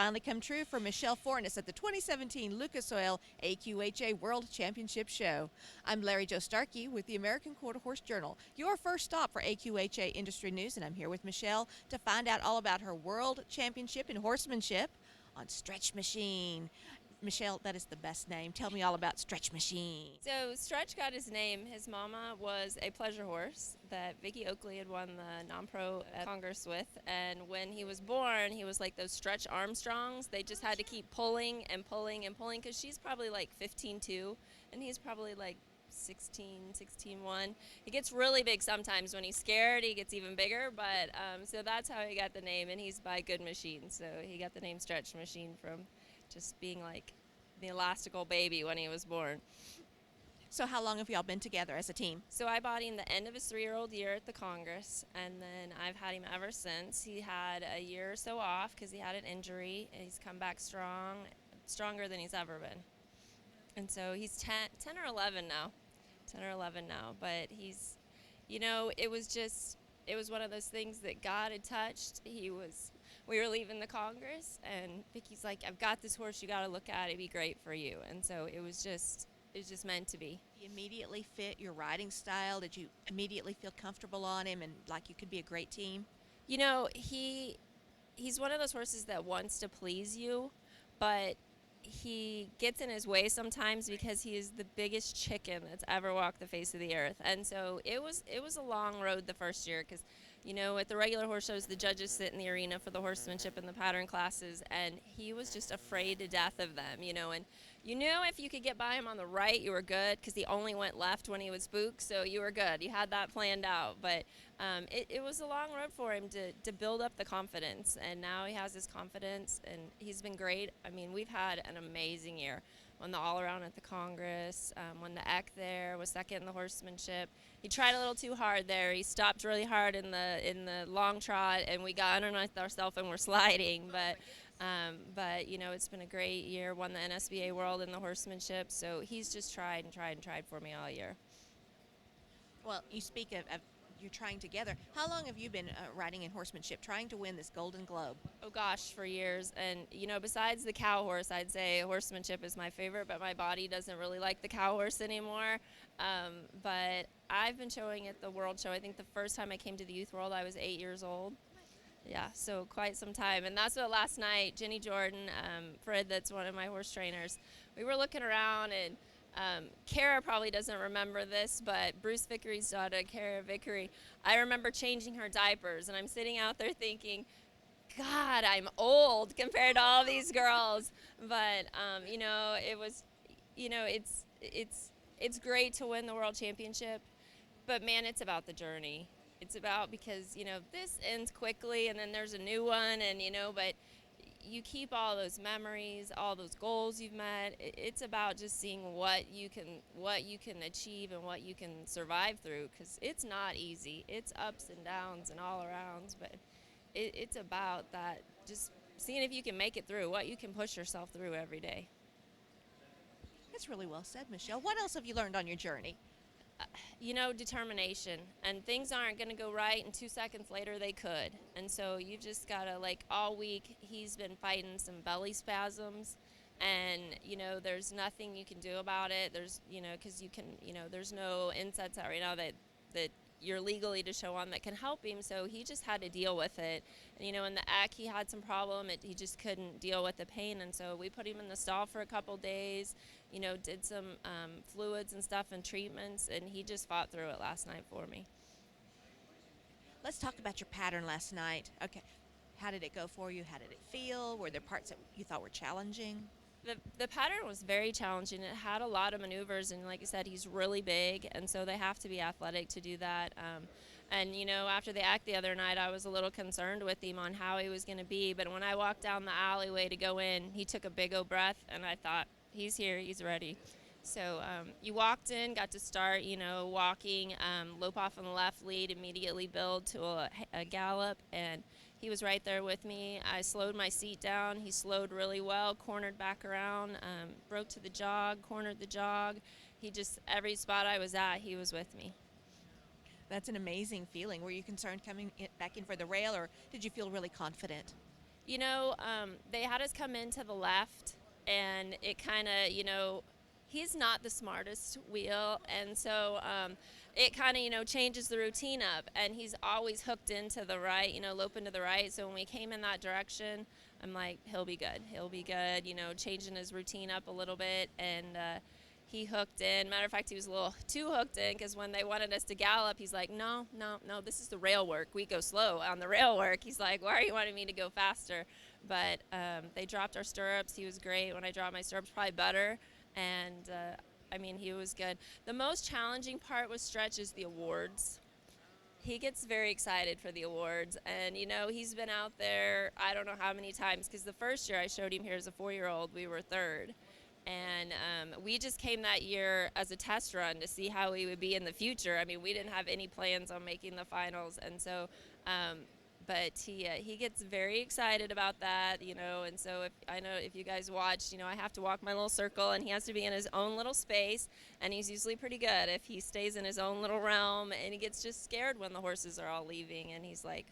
finally come true for Michelle Forness at the 2017 Lucas Oil AQHA World Championship Show. I'm Larry Joe Starkey with the American Quarter Horse Journal, your first stop for AQHA industry news, and I'm here with Michelle to find out all about her World Championship in Horsemanship on Stretch Machine. Michelle, that is the best name. Tell me all about Stretch Machine. So Stretch got his name. His mama was a pleasure horse that Vicki Oakley had won the non-pro at Congress with, and when he was born, he was like those Stretch Armstrongs. They just had to keep pulling and pulling and pulling because she's probably like 15.2, and he's probably like 16.1. He gets really big sometimes when he's scared. He gets even bigger, but so that's how he got the name, and he's by Good Machine. So he got the name Stretch Machine from just being like the elastical baby when he was born. So how long have y'all been together as a team? So I bought him the end of his 3-year-old year at the Congress, and then I've had him ever since. He had a year or so off because he had an injury, and he's come back stronger than he's ever been. And so he's 10 or 11 now. 10 or 11 now, but he's, it was one of those things that God had touched. We were leaving the Congress, and Vicky's like, I've got this horse, you got to look at it, it'd be great for you. And so it was just meant to be. He immediately fit your riding style? Did you immediately feel comfortable on him and like you could be a great team? He's one of those horses that wants to please you, but he gets in his way sometimes because he is the biggest chicken that's ever walked the face of the earth. And so it was a long road the first year because, at the regular horse shows, the judges sit in the arena for the horsemanship and the pattern classes, and he was just afraid to death of them, and you knew if you could get by him on the right, you were good because he only went left when he would spook, so you were good. You had that planned out, but it was a long road for him to build up the confidence, and now he has his confidence, and he's been great. I mean, we've had an amazing year. Won the all-around at the Congress, won the EC there, was second in the horsemanship. He tried a little too hard there. He stopped really hard in the long trot, and we got underneath ourselves and we're sliding. But it's been a great year. Won the NSBA World in the horsemanship, so he's just tried and tried and tried for me all year. Well, you speak of you're trying together. How long have you been riding in horsemanship, trying to win this Golden Globe? Oh gosh, for years. And besides the cow horse, I'd say horsemanship is my favorite, but my body doesn't really like the cow horse anymore. But I've been showing at the World Show. I think the first time I came to the Youth World, I was 8 years old. Yeah, so quite some time. And that's what last night, Jenny Jordan, Fred, that's one of my horse trainers, we were looking around, and Kara probably doesn't remember this, but Bruce Vickery's daughter, Kara Vickery, I remember changing her diapers, and I'm sitting out there thinking, God, I'm old compared to all these girls. But it was, it's great to win the world championship, but man, it's about the journey. It's about, because this ends quickly, and then there's a new one, and but you keep all those memories, all those goals you've met. It's about just seeing what you can achieve and what you can survive through, because it's not easy. It's ups and downs and all arounds, but it's about that, just seeing if you can make it through, what you can push yourself through every day. That's really well said, Michelle. What else have you learned on your journey? Determination, and things aren't going to go right, and 2 seconds later they could. And so you just gotta, like, all week he's been fighting some belly spasms, and there's nothing you can do about it. There's because you can there's no insets out right now that you're legally to show on that can help him, so he just had to deal with it. And in the EC he had some problem, he just couldn't deal with the pain, and so we put him in the stall for a couple days, did some fluids and stuff and treatments, and he just fought through it last night for me. Let's talk about your pattern last night. Okay, how did it go for you? How did it feel? Were there parts that you thought were challenging? The pattern was very challenging. It had a lot of maneuvers, and like you said, he's really big, and so they have to be athletic to do that. And after the act the other night, I was a little concerned with him on how he was going to be, but when I walked down the alleyway to go in, he took a big old breath, and I thought, he's here, he's ready. So you walked in, got to start, walking, lope off on the left lead, immediately build to a gallop, and he was right there with me. I slowed my seat down. He slowed really well, cornered back around, broke to the jog, cornered the jog. Every spot I was at, he was with me. That's an amazing feeling. Were you concerned coming back in for the rail, or did you feel really confident? They had us come into the left, and it kind of, he's not the smartest wheel, and so it kind of, changes the routine up, and he's always hooked into the right, loping to the right. So when we came in that direction, I'm like, he'll be good. He'll be good, changing his routine up a little bit, and he hooked in. Matter of fact, he was a little too hooked in because when they wanted us to gallop, he's like, no, no, no, this is the rail work. We go slow on the rail work. He's like, why are you wanting me to go faster? But they dropped our stirrups. He was great. When I dropped my stirrups, probably better. And he was good. The most challenging part with Stretch is the awards. He gets very excited for the awards, and he's been out there I don't know how many times, because the first year I showed him here as a 4-year-old, we were third, and we just came that year as a test run to see how he would be in the future. We didn't have any plans on making the finals, and so but he gets very excited about that, and so if you guys watch, I have to walk my little circle, and he has to be in his own little space, and he's usually pretty good if he stays in his own little realm, and he gets just scared when the horses are all leaving, and he's like,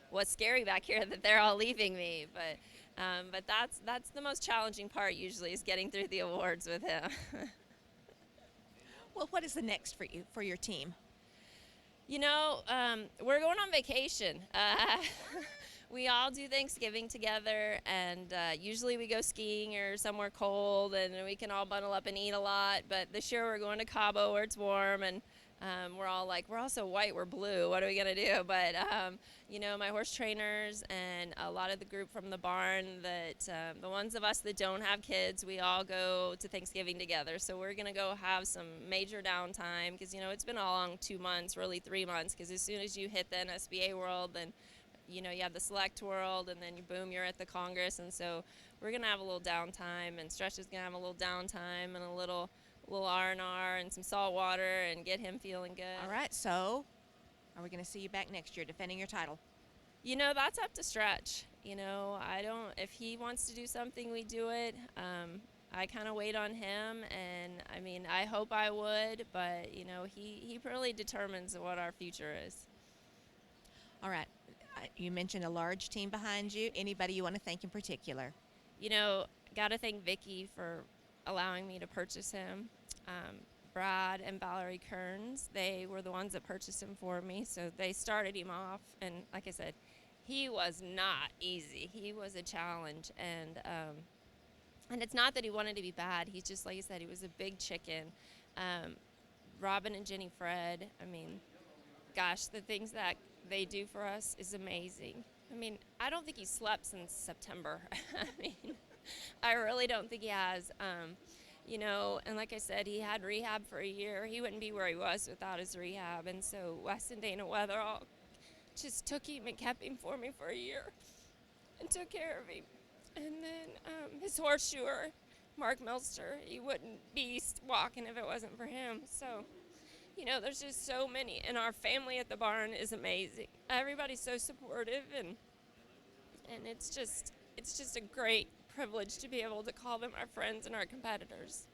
what's scary back here that they're all leaving me? But that's the most challenging part usually, is getting through the awards with him. Well, what is the next for you, for your team? We're going on vacation. We all do Thanksgiving together, and usually we go skiing or somewhere cold, and we can all bundle up and eat a lot. But this year we're going to Cabo where it's warm, and we're all like, we're all so white, we're blue. What are we going to do? But, my horse trainers and a lot of the group from the barn, that the ones of us that don't have kids, we all go to Thanksgiving together. So we're going to go have some major downtime, because, it's been a long 2 months, really 3 months, because as soon as you hit the NSBA world, then, you have the select world, and then boom, you're at the Congress. And so we're going to have a little downtime, and Stretch is going to have a little downtime and a little R&R and some salt water, and get him feeling good. All right, so are we going to see you back next year defending your title? That's up to Stretch. If he wants to do something, we do it. I kind of wait on him, and I hope I would, but he really determines what our future is. All right, you mentioned a large team behind you. Anybody you want to thank in particular? Got to thank Vicki for allowing me to purchase him. Brad and Valerie Kearns, they were the ones that purchased him for me, so they started him off, and like I said, he was not easy. He was a challenge, and it's not that he wanted to be bad. He's just, like I said, he was a big chicken. Robin and Jenny Fred, gosh, the things that they do for us is amazing. I don't think he slept since September. I really don't think he has. And like I said, he had rehab for a year. He wouldn't be where he was without his rehab. And so Wes and Dana Weatherall just took him and kept him for me for a year and took care of him. And then his horseshoer, Mark Milster, he wouldn't be walking if it wasn't for him. So, there's just so many. And our family at the barn is amazing. Everybody's so supportive, and it's just a great privilege to be able to call them our friends and our competitors.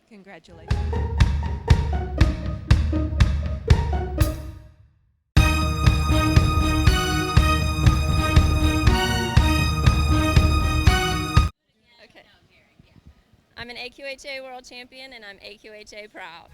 Congratulations. Okay. I'm an AQHA world champion, and I'm AQHA proud.